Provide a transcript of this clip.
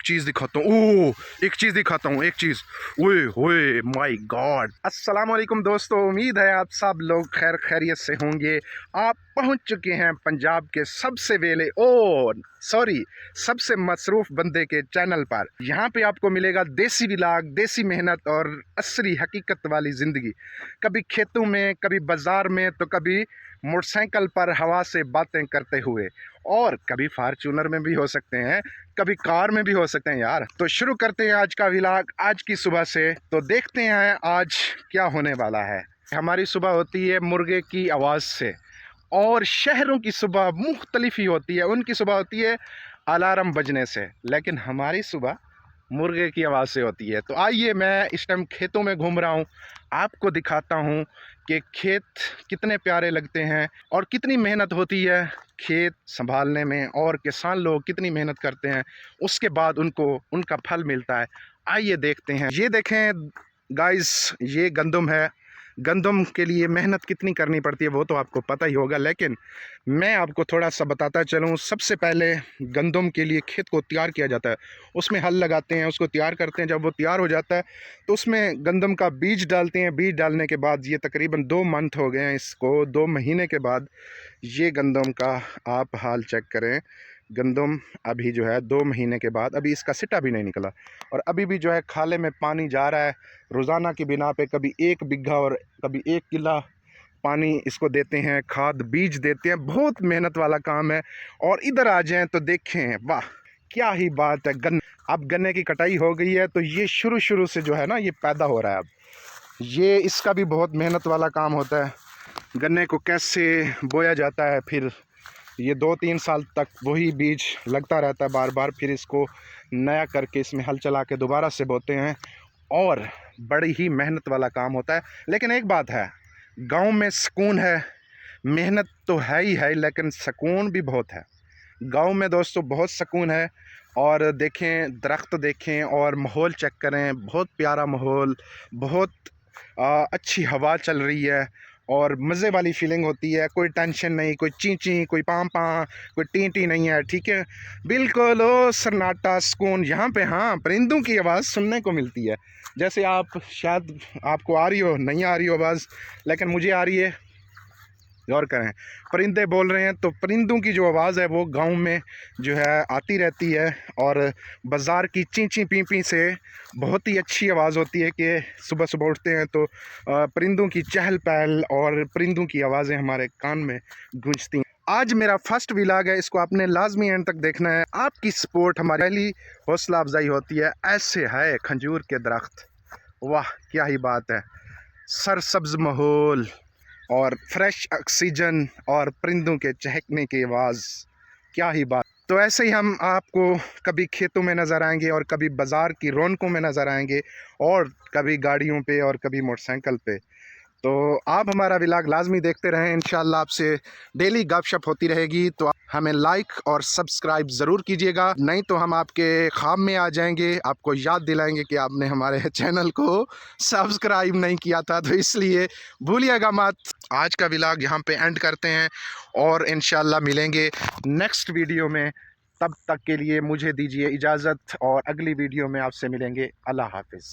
चीज़ दिखाता हूँ। ओह एक चीज़ दिखाता हूँ, एक चीज़। ओए ओए माय गॉड। अस्सलाम वालेकुम दोस्तों, उम्मीद है आप सब लोग खैर खैरियत से होंगे। आप पहुंच चुके हैं पंजाब के सबसे वेले सॉरी सबसे मसरूफ़ बंदे के चैनल पर। यहाँ पे आपको मिलेगा देसी व्लॉग, देसी मेहनत और असली हकीकत वाली ज़िंदगी। कभी खेतों में, कभी बाज़ार में, तो कभी मोटरसाइकिल पर हवा से बातें करते हुए, और कभी फार्चूनर में भी हो सकते हैं, कभी कार में भी हो सकते हैं यार। तो शुरू करते हैं आज का व्लॉग आज की सुबह से। तो देखते हैं आज क्या होने वाला है। हमारी सुबह होती है मुर्गे की आवाज़ से, और शहरों की सुबह मुख्तलिफ ही होती है। उनकी सुबह होती है अलार्म बजने से, लेकिन हमारी सुबह मुर्गे की आवाज़ से होती है। तो आइए, मैं इस टाइम खेतों में घूम रहा हूँ, आपको दिखाता हूँ कि खेत कितने प्यारे लगते हैं और कितनी मेहनत होती है खेत संभालने में, और किसान लोग कितनी मेहनत करते हैं, उसके बाद उनको उनका फल मिलता है। आइए देखते हैं। ये देखें गाइस, ये गंदम है। गंदम के लिए मेहनत कितनी करनी पड़ती है वो तो आपको पता ही होगा, लेकिन मैं आपको थोड़ा सा बताता चलूँ। सबसे पहले गंदम के लिए खेत को तैयार किया जाता है, उसमें हल लगाते हैं, उसको तैयार करते हैं। जब वो तैयार हो जाता है तो उसमें गंदम का बीज डालते हैं। बीज डालने के बाद ये तकरीबन 2 मंथ हो गए हैं इसको, 2 महीने के बाद ये गंदम का आप हाल चेक करें। गंदम अभी जो है 2 महीने के बाद अभी इसका सिट्टा भी नहीं निकला, और अभी भी जो है खाले में पानी जा रहा है रोज़ाना की बिना पे। कभी 1 बिघा और कभी 1 किला पानी इसको देते हैं, खाद बीज देते हैं। बहुत मेहनत वाला काम है। और इधर आ जाएं तो देखें, वाह क्या ही बात है। अब गन्ने की कटाई हो गई है, तो ये शुरू से जो है ना, ये पैदा हो रहा है। अब ये इसका भी बहुत मेहनत वाला काम होता है। गन्ने को कैसे बोया जाता है, फिर ये 2-3 साल तक वही बीज लगता रहता है बार बार, फिर इसको नया करके इसमें हल चला के दोबारा से बोते हैं, और बड़ी ही मेहनत वाला काम होता है। लेकिन एक बात है, गांव में सुकून है। मेहनत तो है ही है, लेकिन सुकून भी बहुत है गांव में दोस्तों, बहुत सुकून है। और देखें, दरख्त देखें और माहौल चेक करें, बहुत प्यारा माहौल, बहुत अच्छी हवा चल रही है, और मज़े वाली फीलिंग होती है। कोई टेंशन नहीं, कोई ची ची, कोई पाँ पाँ, कोई टी टी नहीं है, ठीक है। बिल्कुल ओ सन्नाटा सुकून यहाँ पे। हाँ, परिंदों की आवाज़ सुनने को मिलती है। जैसे आप शायद आपको आ रही हो, नहीं आ रही हो आवाज़, लेकिन मुझे आ रही है। गौर करें, परिंदे बोल रहे हैं, तो परिंदों की जो आवाज़ है वो गांव में जो है आती रहती है। और बाज़ार की ची ची पी पी से बहुत ही अच्छी आवाज़ होती है कि सुबह सुबह उठते हैं तो परिंदों की चहल पहल और परिंदों की आवाज़ें हमारे कान में गूंजती हैं। आज मेरा फर्स्ट व्लॉग है, इसको आपने लाजमी एंड तक देखना है। आपकी सपोर्ट हमारी पहली हौसला अफजाई होती है। ऐसे है खजूर के दरख्त, वाह क्या ही बात है। सरसब्ज माहौल और फ्रेश ऑक्सीजन और परिंदों के चहकने की आवाज़, क्या ही बात। तो ऐसे ही हम आपको कभी खेतों में नज़र आएंगे, और कभी बाज़ार की रौनकों में नज़र आएंगे, और कभी गाड़ियों पे, और कभी मोटरसाइकिल पे। तो आप हमारा व्लॉग लाजमी देखते रहें। इंशाल्लाह आपसे डेली गपशप होती रहेगी। तो हमें लाइक और सब्सक्राइब ज़रूर कीजिएगा, नहीं तो हम आपके ख्वाब में आ जाएंगे, आपको याद दिलाएंगे कि आपने हमारे चैनल को सब्सक्राइब नहीं किया था, तो इसलिए भूलिएगा मत। आज का व्लॉग यहाँ पे एंड करते हैं, और इंशाल्लाह मिलेंगे नेक्स्ट वीडियो में। तब तक के लिए मुझे दीजिए इजाज़त, और अगली वीडियो में आपसे मिलेंगे। अल्लाह हाफिज़।